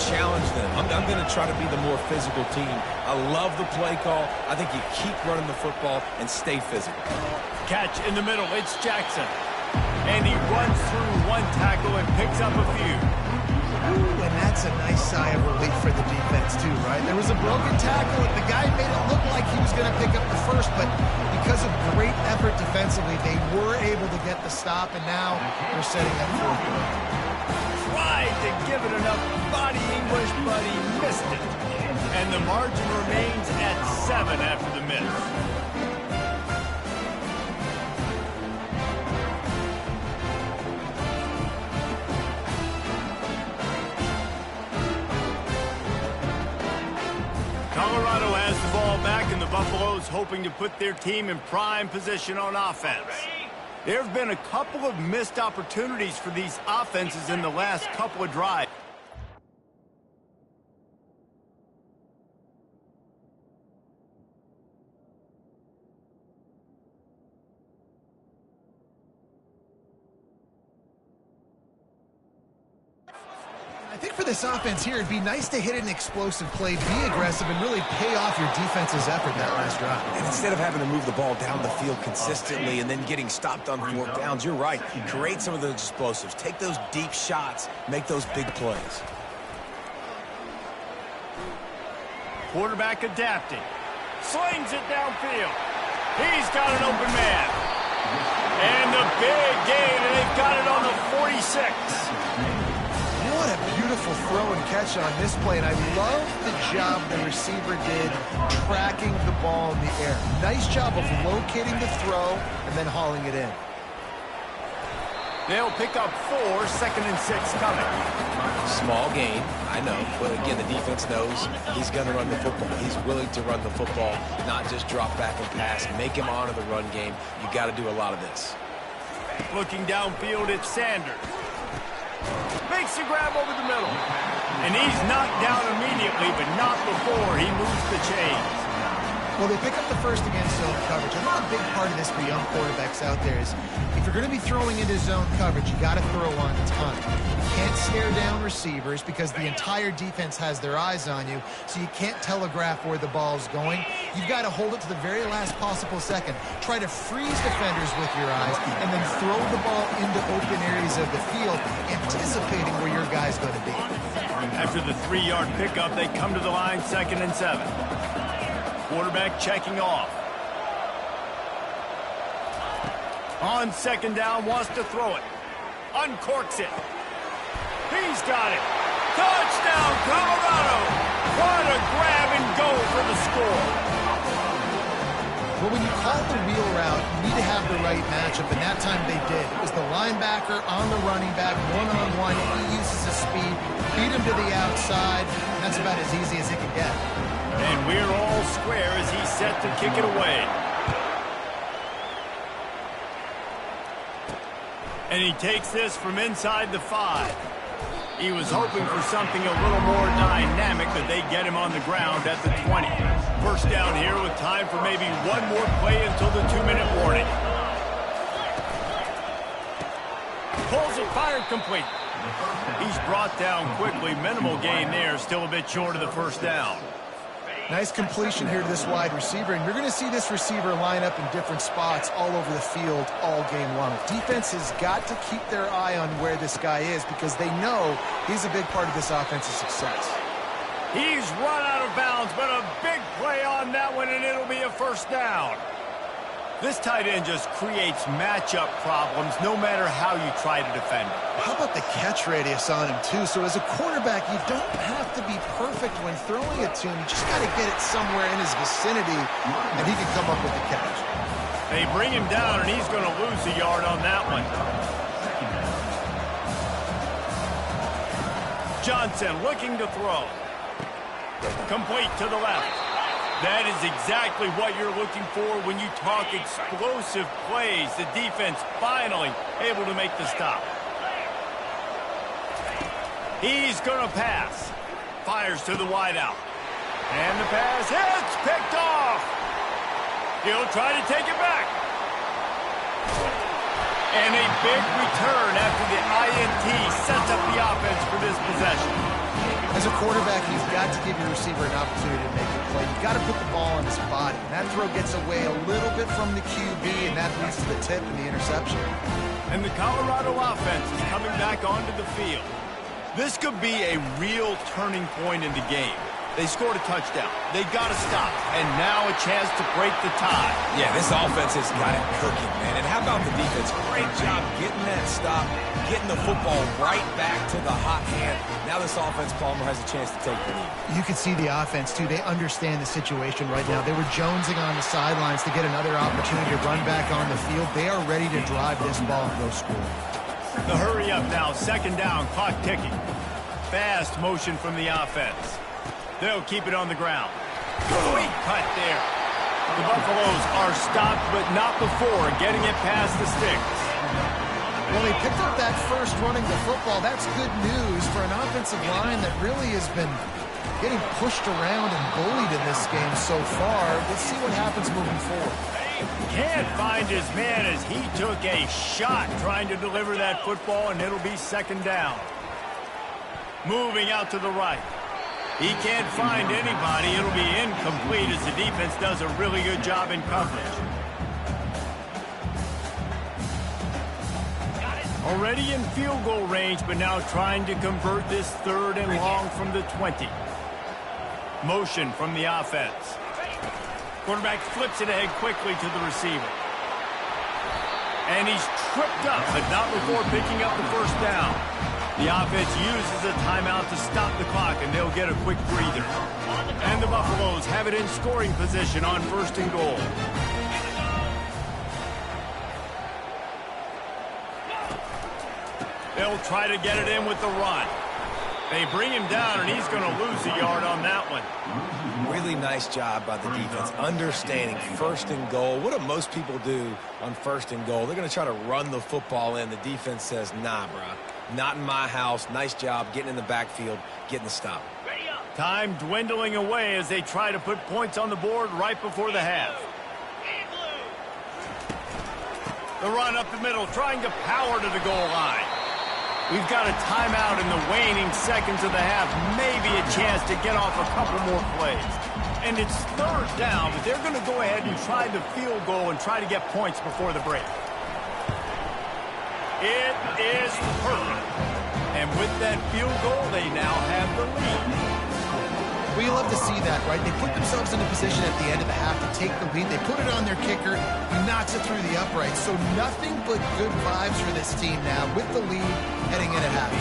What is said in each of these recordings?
challenge them. I'm going to try to be the more physical team. I love the play call. I think you keep running the football and stay physical. Catch in the middle. It's Jackson. And he runs through one tackle and picks up a few. Ooh, and that's a nice sigh of relief for the defense, too, right? There was a broken tackle, and the guy made it look like he was going to pick up the first, but because of great effort defensively, they were able to get the stop, and now they're setting up for it. Tried to give it enough body English, but he missed it. And the margin remains at 7 after the miss. Colorado has the ball back, and the Buffaloes hoping to put their team in prime position on offense. There have been a couple of missed opportunities for these offenses in the last couple of drives. I think for this offense here, it'd be nice to hit an explosive play, be aggressive, and really pay off your defense's effort that last drive. And instead of having to move the ball down the field consistently and then getting stopped on 4th downs, you're right. Create some of those explosives. Take those deep shots. Make those big plays. Quarterback adapting. Slings it downfield. He's got an open man. And the big gain, and they've got it on the 46. What a beautiful throw and catch on this play, and I love the job the receiver did tracking the ball in the air. Nice job of locating the throw and then hauling it in. They'll pick up 4, 2nd and 6 coming. Small gain, I know, but again, the defense knows he's going to run the football. He's willing to run the football, not just drop back and pass, make him honor the run game. You got to do a lot of this. Looking downfield, it's Sanders. Makes a grab over the middle. And he's knocked down immediately, but not before he moves the chains. Well, they pick up the first against zone coverage. I think a big part of this for young quarterbacks out there is if you're going to be throwing into zone coverage, you got to throw on time. You can't stare down receivers because the entire defense has their eyes on you, so you can't telegraph where the ball's going. You've got to hold it to the very last possible second. Try to freeze defenders with your eyes and then throw the ball into open areas of the field, anticipating where your guy's going to be. After the 3-yard pickup, they come to the line, 2nd and 7. Quarterback checking off. On 2nd down, wants to throw it. Uncorks it. He's got it. Touchdown, Colorado! What a grab and go for the score. Well, when you call the wheel route, you need to have the right matchup, and that time they did. It was the linebacker on the running back, one-on-one. He uses his speed, beat him to the outside, and that's about as easy as it can get. And we're all square as he's set to kick it away. And he takes this from inside the 5. He was hoping for something a little more dynamic, but they get him on the ground at the 20. First down here with time for maybe one more play until the 2-minute warning. Pulls it, fired complete. He's brought down quickly. Minimal gain there, still a bit short of the first down. Nice completion here to this wide receiver, and you're going to see this receiver line up in different spots all over the field all game long. Defense has got to keep their eye on where this guy is because they know he's a big part of this offense's success. He's run out of bounds, but a big play on that one, and it'll be a first down. This tight end just creates matchup problems no matter how you try to defend it. How about the catch radius on him, too? So as a quarterback, you don't have to be perfect when throwing it to him. You just got to get it somewhere in his vicinity, and he can come up with the catch. They bring him down, and he's going to lose a yard on that one. Johnson looking to throw. Complete to the left. That is exactly what you're looking for when you talk explosive plays. The defense finally able to make the stop. He's going to pass. Fires to the wideout. And the pass hits, picked off. He'll try to take it back. And a big return after the INT sets up the offense for this possession. As a quarterback, you've got to give your receiver an opportunity to make a play. You've got to put the ball on his body. And that throw gets away a little bit from the QB, and that leads to the tip and the interception. And the Colorado offense is coming back onto the field. This could be a real turning point in the game. They scored a touchdown. They got to stop. And now a chance to break the tie. Yeah, this offense has got it cooking, man. And how about the defense? Great job getting that stop, getting the football right back to the hot hand. Now this offense, Palmer, has a chance to take the lead. You can see the offense, too. They understand the situation right now. They were jonesing on the sidelines to get another opportunity to run back on the field. They are ready to drive this ball and go score. The hurry up now. Second down. Clock ticking. Fast motion from the offense. They'll keep it on the ground. Sweet cut there. The Buffaloes are stopped, but not before getting it past the sticks. Well, they picked up that first running the football. That's good news for an offensive line that really has been getting pushed around and bullied in this game so far. Let's see what happens moving forward. Can't find his man as he took a shot trying to deliver that football, and it'll be second down. Moving out to the right. He can't find anybody. It'll be incomplete as the defense does a really good job in coverage. Already in field goal range, but now trying to convert this third and long from the 20. Motion from the offense. Quarterback flips it ahead quickly to the receiver. And he's tripped up, but not before picking up the first down. The offense uses a timeout to stop the clock, and they'll get a quick breather. And the Buffaloes have it in scoring position on first and goal. They'll try to get it in with the run. They bring him down, and he's going to lose a yard on that one. Really nice job by the defense, understanding first and goal. What do most people do on first and goal? They're going to try to run the football in. The defense says, nah, bro. Not in my house. Nice job getting in the backfield, getting the stop. Time dwindling away as they try to put points on the board right before the half. The run up the middle, trying to power to the goal line. We've got a timeout in the waning seconds of the half. Maybe a chance to get off a couple more plays. And it's third down, but they're going to go ahead and try the field goal and try to get points before the break. It is perfect. And with that field goal, they now have the lead. We love to see that, right? They put themselves in a position at the end of the half to take the lead. They put it on their kicker. He knocks it through the uprights. So nothing but good vibes for this team now with the lead heading in at half.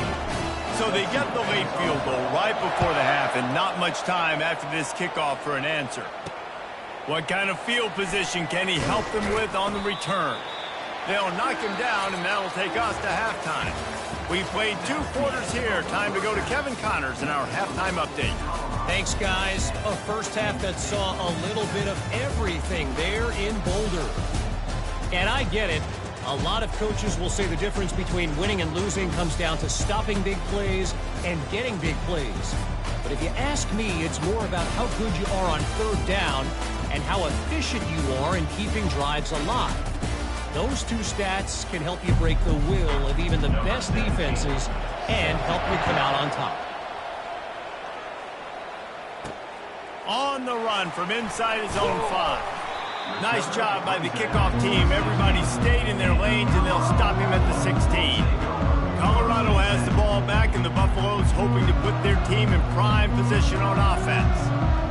So they get the late field goal right before the half, and not much time after this kickoff for an answer. What kind of field position can he help them with on the return? They'll knock him down, and that'll take us to halftime. We played 2 quarters here. Time to go to Kevin Connors in our halftime update. Thanks, guys. A first half that saw a little bit of everything there in Boulder. And I get it. A lot of coaches will say the difference between winning and losing comes down to stopping big plays and getting big plays. But if you ask me, it's more about how good you are on third down and how efficient you are in keeping drives alive. Those 2 stats can help you break the will of even the best defenses and help you come out on top. On the run from inside his own 5. Nice job by the kickoff team. Everybody stayed in their lanes, and they'll stop him at the 16. Colorado has the ball back, and the Buffaloes hoping to put their team in prime position on offense.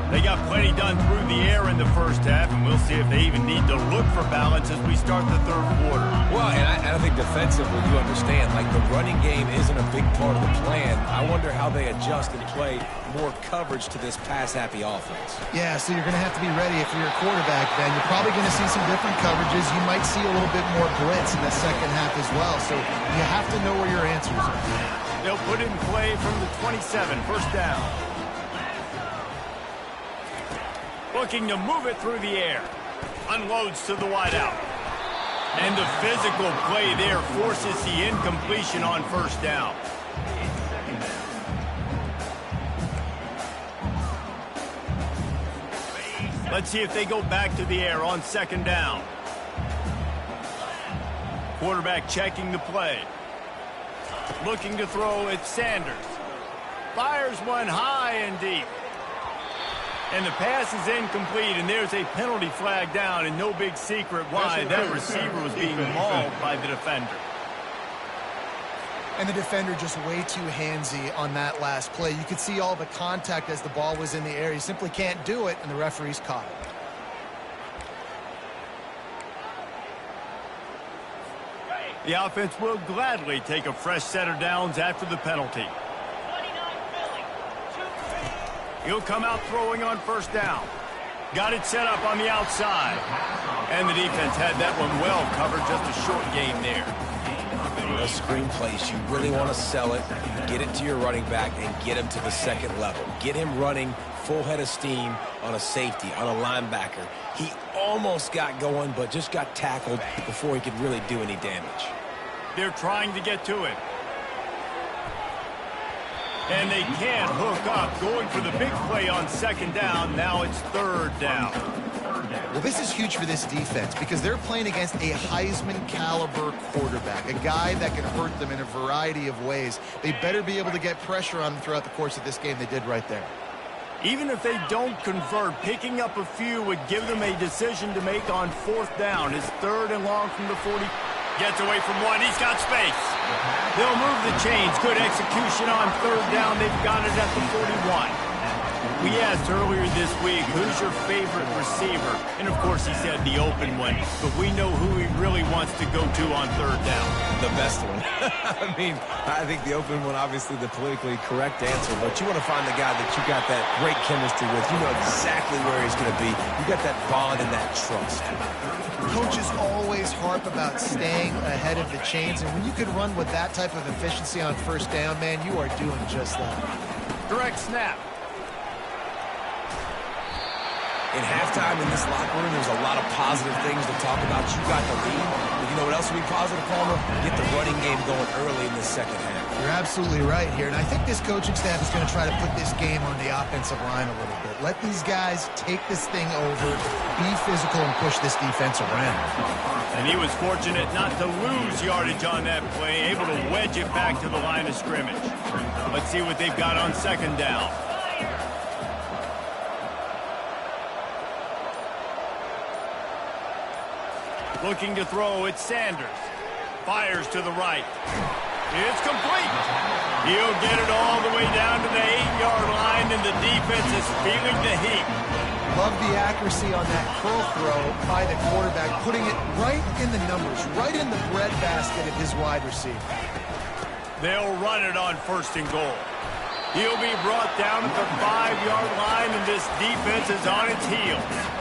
They got plenty done through the air in the first half, and we'll see if they even need to look for balance as we start the third quarter. Well, and I think defensively, you understand, like the running game isn't a big part of the plan. I wonder how they adjust and play more coverage to this pass-happy offense. Yeah, so you're going to have to be ready if you're a quarterback, Ben. You're probably going to see some different coverages. You might see a little bit more blitz in the second half as well, so you have to know where your answers are. They'll put it in play from the 27, first down. Looking to move it through the air. Unloads to the wideout. And the physical play there forces the incompletion on first down. Let's see if they go back to the air on second down. Quarterback checking the play. Looking to throw, it's Sanders. Fires one high and deep. And the pass is incomplete, and there's a penalty flag down, and no big secret why. That receiver was being mauled by the defender. And the defender just way too handsy on that last play. You could see all the contact as the ball was in the air. He simply can't do it, and the referee's caught it. The offense will gladly take a fresh set of downs after the penalty. He'll come out throwing on first down. Got it set up on the outside. And the defense had that one well covered, just a short game there. Those screen plays, you really want to sell it, get it to your running back, and get him to the second level. Get him running full head of steam on a safety, on a linebacker. He almost got going, but just got tackled before he could really do any damage. They're trying to get to it. And they can't hook up, going for the big play on second down. Now it's third down. Well, this is huge for this defense because they're playing against a Heisman-caliber quarterback, a guy that can hurt them in a variety of ways. They better be able to get pressure on them throughout the course of this game. They did right there. Even if they don't convert, picking up a few would give them a decision to make on fourth down. His third and long from the 40. Gets away from one. He's got space. They'll move the chains. Good execution on third down. They've got it at the 41. We asked earlier this week, who's your favorite receiver? And, of course, he said the open one. But we know who he really wants to go to on third down. The best one. I mean, I think the open one, obviously the politically correct answer. But you want to find the guy that you got that great chemistry with. You know exactly where he's going to be. You got that bond and that trust. Coaches always harp about staying ahead of the chains. And when you can run with that type of efficiency on first down, man, you are doing just that. Direct snap. In halftime in this locker room, there's a lot of positive things to talk about. You got the lead. But you know what else would be positive, Palmer? Get the running game going early in the second half. You're absolutely right here. And I think this coaching staff is going to try to put this game on the offensive line a little bit. Let these guys take this thing over, be physical, and push this defense around. And he was fortunate not to lose yardage on that play, able to wedge it back to the line of scrimmage. Let's see what they've got on second down. Looking to throw, it's Sanders. Fires to the right. It's complete. He'll get it all the way down to the 8-yard line, and the defense is feeling the heat. Love the accuracy on that curl throw by the quarterback, putting it right in the numbers, right in the breadbasket of his wide receiver. They'll run it on first and goal. He'll be brought down at the 5-yard line, and this defense is on its heels.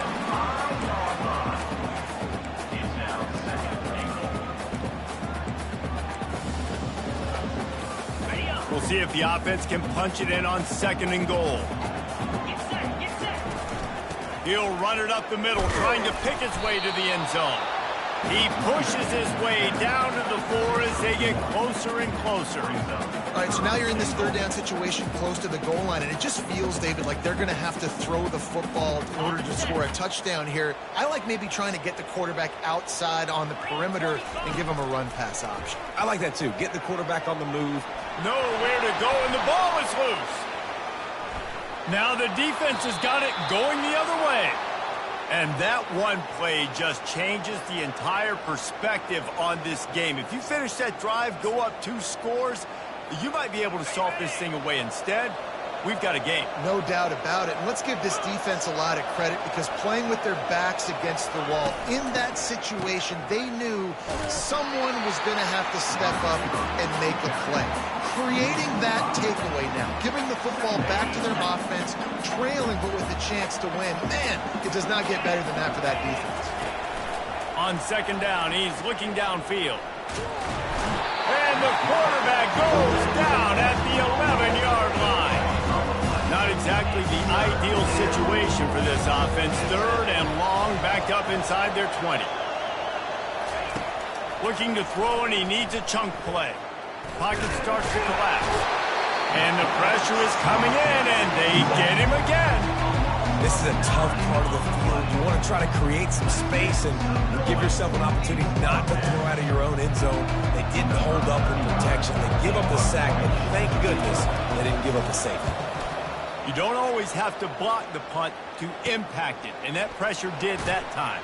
We'll see if the offense can punch it in on second and goal. He'll run it up the middle, trying to pick his way to the end zone. He pushes his way down to the 4 as they get closer and closer. All right, so now you're in this third down situation close to the goal line, and it just feels, David, like they're going to have to throw the football in order to score a touchdown here. I like maybe trying to get the quarterback outside on the perimeter and give him a run-pass option. I like that, too. Get the quarterback on the move. Nowhere to go, and the ball is loose. Now the defense has got it going the other way. And that one play just changes the entire perspective on this game. If you finish that drive, go up 2 scores, you might be able to solve this thing away. Instead, we've got a game. No doubt about it. And let's give this defense a lot of credit because playing with their backs against the wall, in that situation, they knew someone was going to have to step up and make a play. Creating that takeaway now, giving the football back to their offense, trailing but with a chance to win. Man, it does not get better than that for that defense. On second down, he's looking downfield. And the quarterback goes down at the 11-yard line. Not exactly the ideal situation for this offense. Third and long, backed up inside their 20. Looking to throw, and he needs a chunk play. Pocket starts to collapse. And the pressure is coming in, and they get him again. This is a tough part of the field. You want to try to create some space and give yourself an opportunity not to throw out of your own end zone. They didn't hold up in protection. They give up the sack, but thank goodness they didn't give up the safety. You don't always have to block the punt to impact it, and that pressure did that time.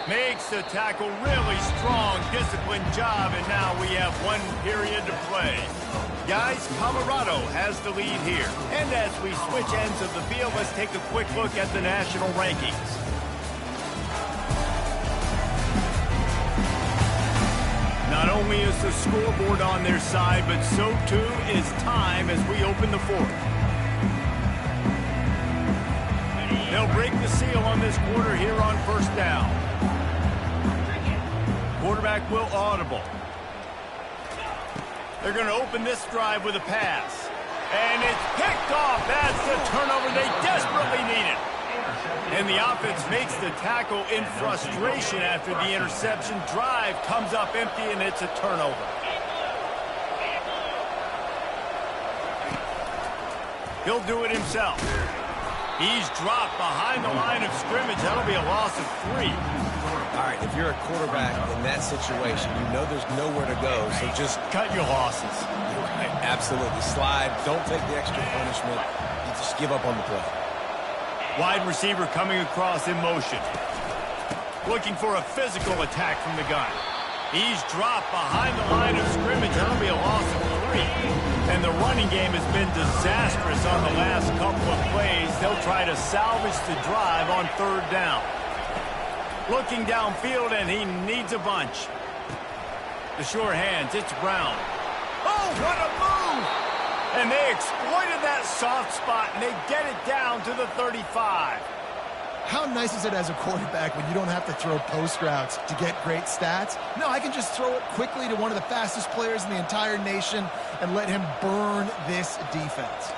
Makes the tackle really strong, disciplined job, and now we have 1 period to play. Guys, Colorado has the lead here. And as we switch ends of the field, let's take a quick look at the national rankings. Not only is the scoreboard on their side, but so too is time as we open the fourth. They'll break the seal on this quarter here on first down. Quarterback will audible. They're going to open this drive with a pass. And it's picked off. That's the turnover they desperately needed. And the offense makes the tackle in frustration after the interception. Drive comes up empty, and it's a turnover. He'll do it himself. He's dropped behind the line of scrimmage. That'll be a loss of 3. All right, if you're a quarterback in that situation, you know there's nowhere to go, so just cut your losses. Right, absolutely. Slide. Don't take the extra punishment. You just give up on the play. Wide receiver coming across in motion. Looking for a physical attack from the gun. He's dropped behind the line of scrimmage. That'll be a loss of 3. And the running game has been disastrous on the last couple of plays. They'll try to salvage the drive on 3rd down. Looking downfield, and he needs a bunch. The sure hands, it's Brown. Oh, what a move! And they exploited that soft spot, and they get it down to the 35. How nice is it as a quarterback when you don't have to throw post routes to get great stats? No, I can just throw it quickly to one of the fastest players in the entire nation and let him burn this defense.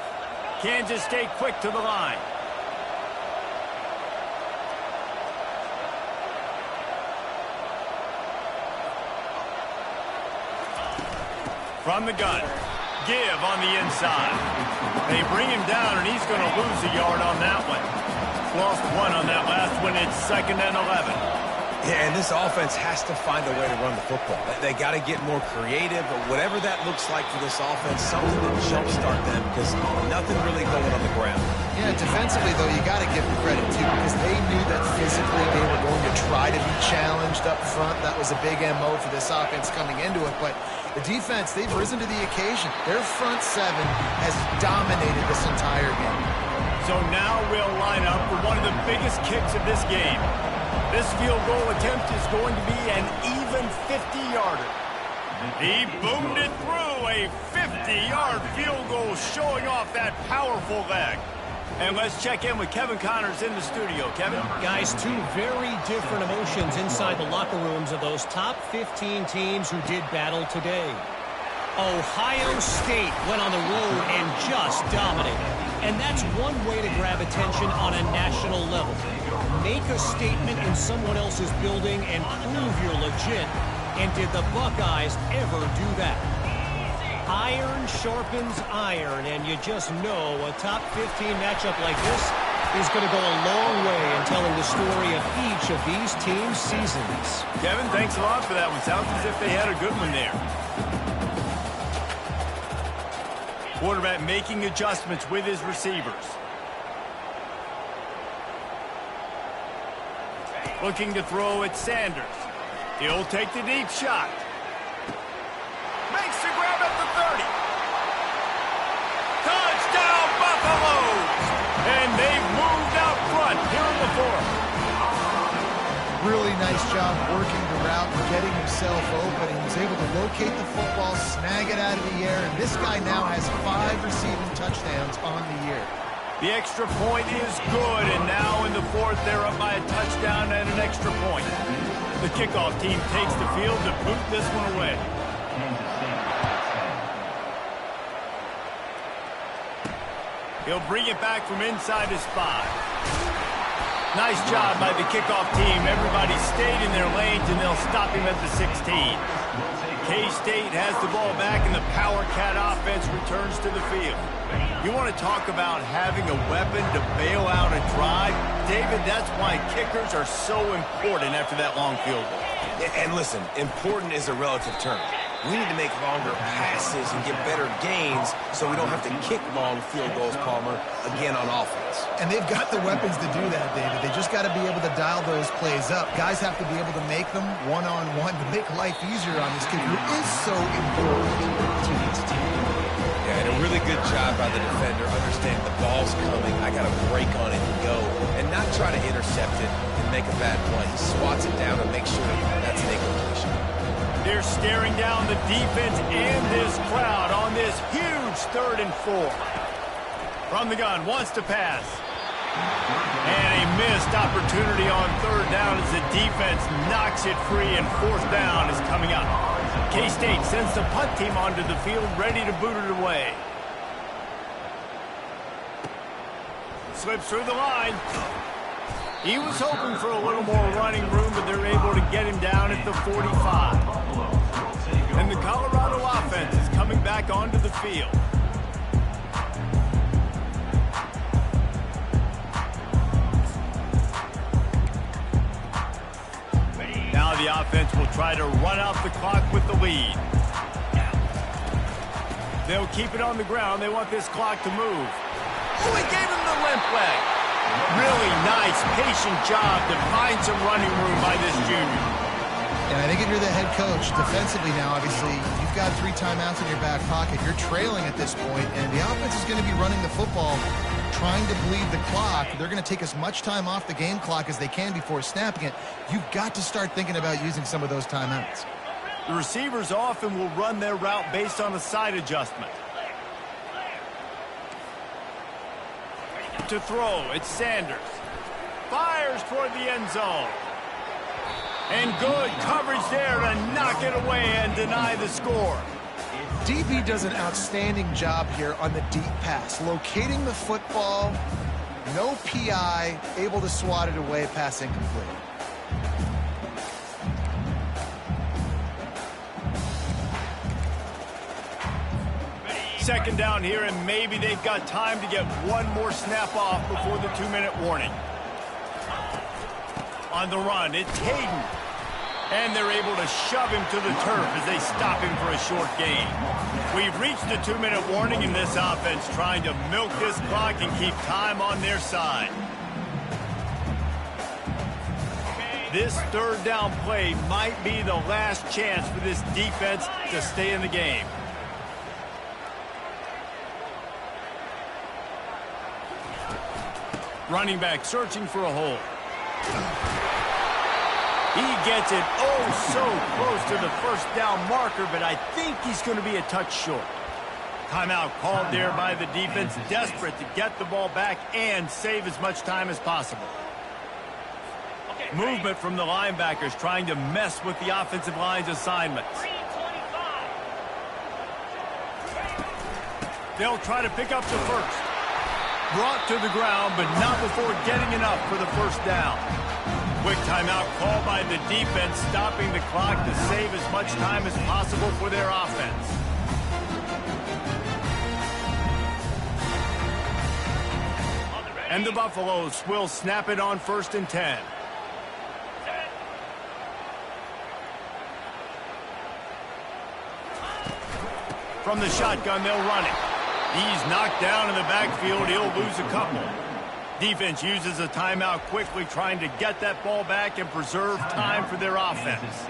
Kansas State quick to the line. From the gun. Give on the inside. They bring him down, and he's going to lose a yard on that one. Lost 1 on that last one. It's 2nd and 11. Yeah, and this offense has to find a way to run the football. They got to get more creative, but whatever that looks like for this offense, something to jumpstart them because nothing really going on the ground. Yeah, defensively, though, you got to give them credit, too, because they knew that physically they were going to try to be challenged up front. That was a big MO for this offense coming into it, but the defense, they've risen to the occasion. Their front 7 has dominated this entire game. So now we'll line up for one of the biggest kicks of this game. This field goal attempt is going to be an even 50-yarder. He boomed it through, a 50-yard field goal showing off that powerful leg. And let's check in with Kevin Connors in the studio. Kevin? Guys, 2 very different emotions inside the locker rooms of those top 15 teams who did battle today. Ohio State went on the road and just dominated. And that's one way to grab attention on a national level. Make a statement in someone else's building and prove you're legit. And did the Buckeyes ever do that? Iron sharpens iron, and you just know a top 15 matchup like this is going to go a long way in telling the story of each of these teams' seasons. Kevin, thanks a lot for that one. Sounds as if they had a good one there. Quarterback making adjustments with his receivers. Looking to throw at Sanders. He'll take the deep shot. Makes the grab at the 30. Touchdown, Buffaloes! And they've moved out front here in the 4th. Really nice job working the route and getting himself open. He was able to locate the football, snag it out of the air, and this guy now has 5 receiving touchdowns on the year. The extra point is good, and now in the 4th, they're up by a touchdown and an extra point. The kickoff team takes the field to boot this one away. He'll bring it back from inside his 5. Nice job by the kickoff team. Everybody stayed in their lanes, and they'll stop him at the 16. K-State has the ball back, and the Power Cat offense returns to the field. You want to talk about having a weapon to bail out a drive? David, that's why kickers are so important after that long field goal. And listen, important is a relative term. We need to make longer passes and get better gains so we don't have to kick long field goals, Palmer, again on offense. And they've got the weapons to do that, David. They just got to be able to dial those plays up. Guys have to be able to make them one-on-one to make life easier on this kicker, who is so important to each team. Yeah, and a really good job by the defender understanding the ball's coming. I got to break on it and go, and not try to intercept it and make a bad play. He swats it down and makes sure that's an incompletion. They're staring down the defense and this crowd on this huge 3rd and 4. From the gun, wants to pass. And a missed opportunity on 3rd down as the defense knocks it free, and 4th down is coming up. K-State sends the punt team onto the field, ready to boot it away. Slips through the line. He was hoping for a little more running room, but they're able to get him down at the 45. And the Colorado offense is coming back onto the field. Now the offense will try to run out the clock with the lead. They'll keep it on the ground. They want this clock to move. Oh, he gave him the limp leg. Really nice, patient job to find some running room by this junior. And I think if you're the head coach, defensively now, obviously, you've got 3 timeouts in your back pocket. You're trailing at this point, and the offense is going to be running the football, trying to bleed the clock. They're going to take as much time off the game clock as they can before snapping it. You've got to start thinking about using some of those timeouts. The receivers often will run their route based on a side adjustment. To throw, it's Sanders. Fires toward the end zone. And good coverage there to knock it away and deny the score. DB does an outstanding job here on the deep pass. Locating the football, no PI, able to swat it away, pass incomplete. Second down here, and maybe they've got time to get one more snap off before the 2-minute warning. On the run, it's Hayden. And they're able to shove him to the turf as they stop him for a short gain. We've reached the 2-minute warning in this offense, trying to milk this clock and keep time on their side. This 3rd down play might be the last chance for this defense to stay in the game. Running back searching for a hole. He gets it so close to the 1st down marker, but I think he's going to be a touch short. Timeout called there by the defense, desperate to get the ball back and save as much time as possible. Movement from the linebackers trying to mess with the offensive line's assignments. They'll try to pick up the 1st. Brought to the ground, but not before getting enough for the 1st down. Quick timeout called by the defense, stopping the clock to save as much time as possible for their offense. And the Buffaloes will snap it on 1st and 10. From the shotgun, they'll run it. He's knocked down in the backfield. He'll lose a couple. Defense uses a timeout quickly, trying to get that ball back and preserve time for their offense.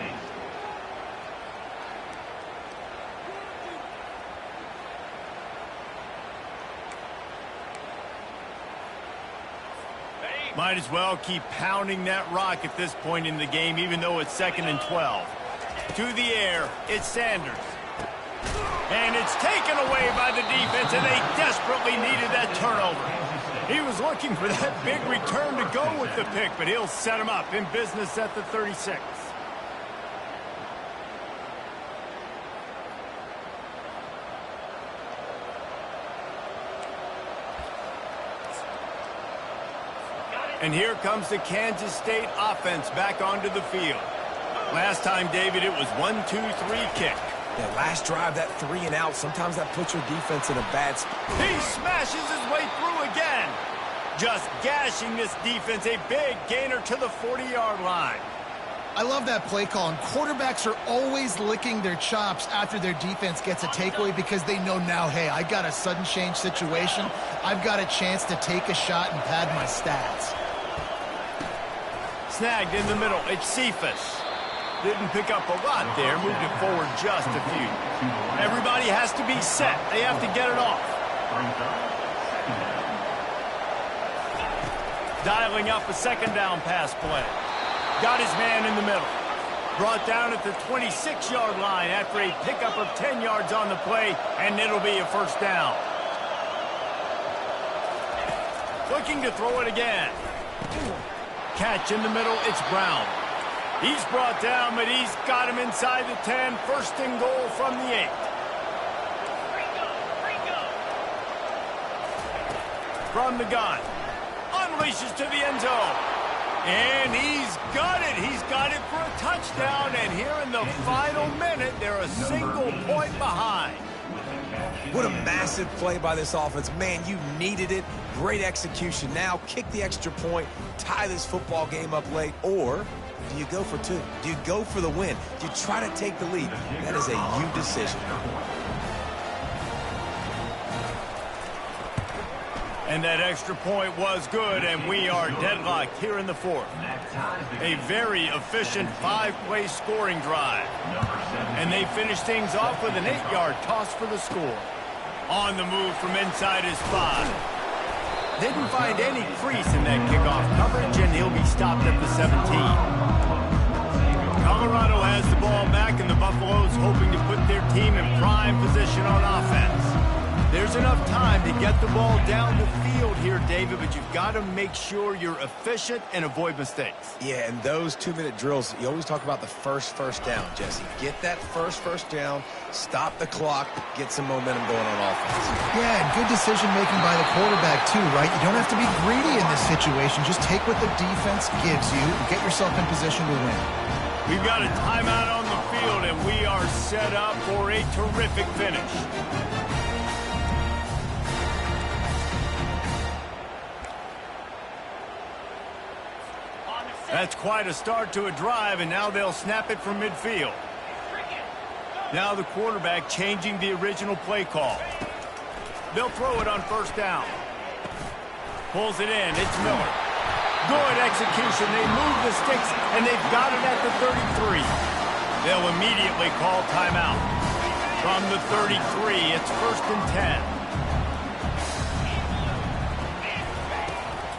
Might as well keep pounding that rock at this point in the game, even though it's 2nd and 12. To the air, it's Sanders. And it's taken away by the defense, and they desperately needed that turnover. He was looking for that big return to go with the pick, but he'll set him up in business at the 36. And here comes the Kansas State offense back onto the field. Last time, David, it was 1-2-3 kick. Yeah, last drive, that 3 and out, sometimes that puts your defense in a bad spot. He smashes his way through again. Just gashing this defense, a big gainer to the 40-yard line. I love that play call, and quarterbacks are always licking their chops after their defense gets a takeaway because they know now, hey, I got a sudden change situation. I've got a chance to take a shot and pad my stats. Snagged in the middle, it's Cephas. Didn't pick up a lot there, moved it forward just a few. Everybody has to be set. They have to get it off. Dialing up a second down pass play. Got his man in the middle. Brought down at the 26-yard line after a pickup of 10 yards on the play, and it'll be a first down. Looking to throw it again. Catch in the middle, it's Brown. He's brought down, but he's got him inside the 10. First and goal from the 8. From the gun. Unleashes to the end zone. And he's got it. He's got it for a touchdown. And here in the final minute, they're a single point behind. What a massive play by this offense. Man, you needed it. Great execution. Now kick the extra point, tie this football game up late, or do you go for 2? Do you go for the win? Do you try to take the lead? That is a you decision. And that extra point was good, and we are deadlocked here in the 4th. A very efficient 5-play scoring drive. And they finish things off with an 8-yard toss for the score. On the move from inside his 5. Didn't find any crease in that kickoff coverage, and he'll be stopped at the 17. Colorado has the ball back, and the Buffaloes hoping to put their team in prime position on offense. There's enough time to get the ball down the field here, David, but you've got to make sure you're efficient and avoid mistakes. Yeah, and those 2-minute drills, you always talk about the first down, Jesse. Get that first down, stop the clock, get some momentum going on offense. Yeah, and good decision-making by the quarterback, too, right? You don't have to be greedy in this situation. Just take what the defense gives you and get yourself in position to win. We've got a timeout on the field, and we are set up for a terrific finish. That's quite a start to a drive, and now they'll snap it from midfield. Now the quarterback changing the original play call. They'll throw it on first down. Pulls it in. It's Miller. Good execution. They move the sticks, and they've got it at the 33. They'll immediately call timeout. From the 33, it's 1st and 10.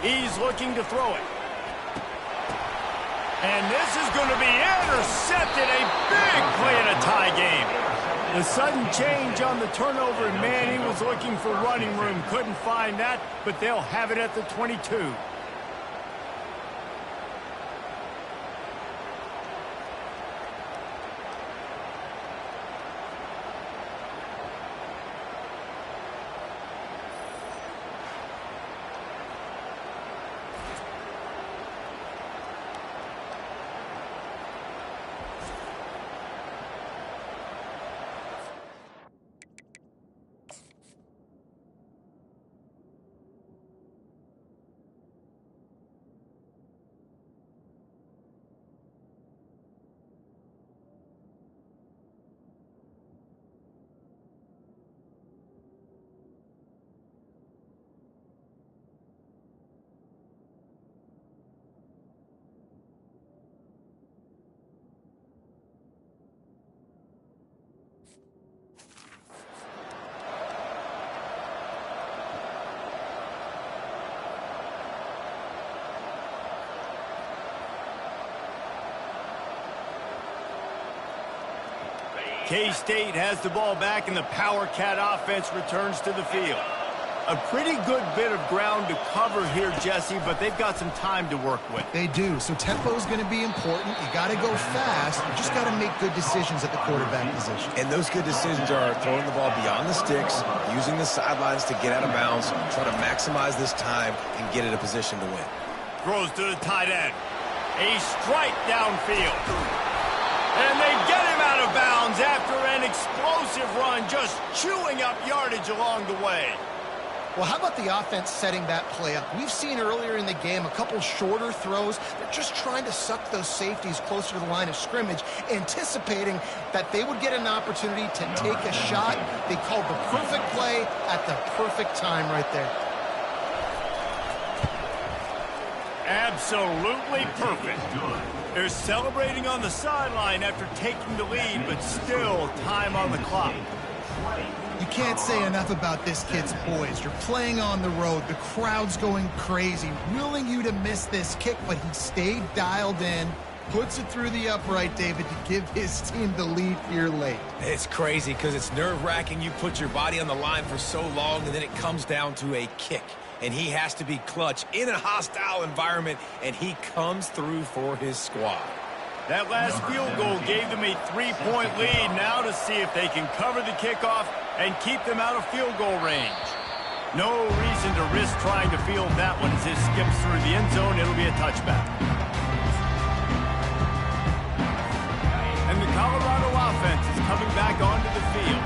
He's looking to throw it. And this is going to be intercepted. A big play in a tie game. The sudden change on the turnover, and man, he was looking for running room. Couldn't find that, but they'll have it at the 22. K-State has the ball back, and the Power Cat offense returns to the field. A pretty good bit of ground to cover here, Jesse, but they've got some time to work with. They do, so tempo is going to be important. You got to go fast. You just got to make good decisions at the quarterback position. And those good decisions are throwing the ball beyond the sticks, using the sidelines to get out of bounds, try to maximize this time and get in a position to win. Throws to the tight end. A strike downfield. And they get him out of bounds after an explosive run, just chewing up yardage along the way. Well, how about the offense setting that play up? We've seen earlier in the game a couple shorter throws. They're just trying to suck those safeties closer to the line of scrimmage, anticipating that they would get an opportunity to take a shot. They called the perfect play at the perfect time right there. Absolutely perfect. They're celebrating on the sideline after taking the lead, but still time on the clock. You can't say enough about this kid's poise. You're playing on the road. The crowd's going crazy, willing you to miss this kick, but he stayed dialed in, puts it through the upright, David, to give his team the lead here late. It's crazy because it's nerve-wracking. You put your body on the line for so long, and then it comes down to a kick. And he has to be clutch in a hostile environment, and he comes through for his squad. That last field goal gave them a 3-point lead. Now to see if they can cover the kickoff and keep them out of field goal range. No reason to risk trying to field that one as it skips through the end zone. It'll be a touchback. And the Colorado offense is coming back onto the field.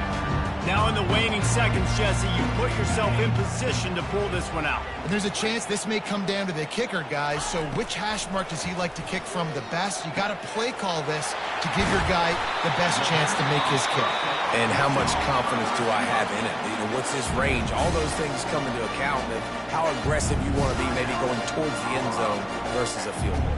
Now in the waning seconds, Jesse, you put yourself in position to pull this one out. And there's a chance this may come down to the kicker, guys. So which hash mark does he like to kick from the best? You got to play call this to give your guy the best chance to make his kick. And how much confidence do I have in it? You know, what's his range? All those things come into account of how aggressive you want to be, maybe going towards the end zone versus a field goal.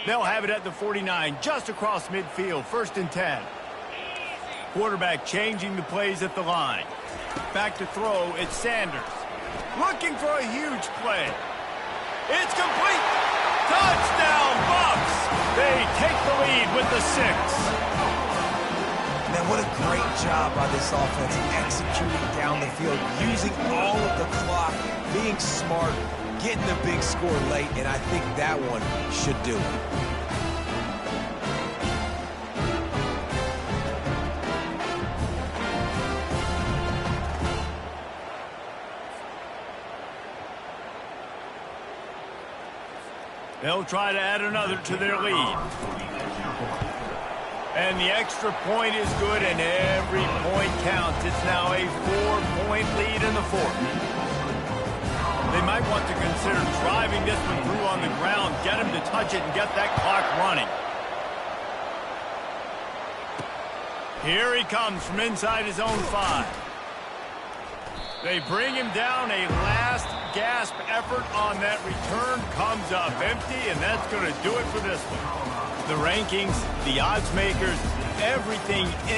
They'll have it at the 49, just across midfield, 1st and 10. Quarterback changing the plays at the line. Back to throw, it's Sanders. Looking for a huge play. It's complete. Touchdown, Bucks. They take the lead with the 6. Man, what a great job by this offense executing down the field, using all of the clock, being smart, getting the big score late, and I think that one should do it. They'll try to add another to their lead. And the extra point is good, and every point counts. It's now a 4-point lead in the 4th. They might want to consider driving this one through on the ground, get him to touch it, and get that clock running. Here he comes from inside his own 5. They bring him down. A last gasp effort on that return comes up empty, and that's going to do it for this one. The rankings, the odds makers, everything in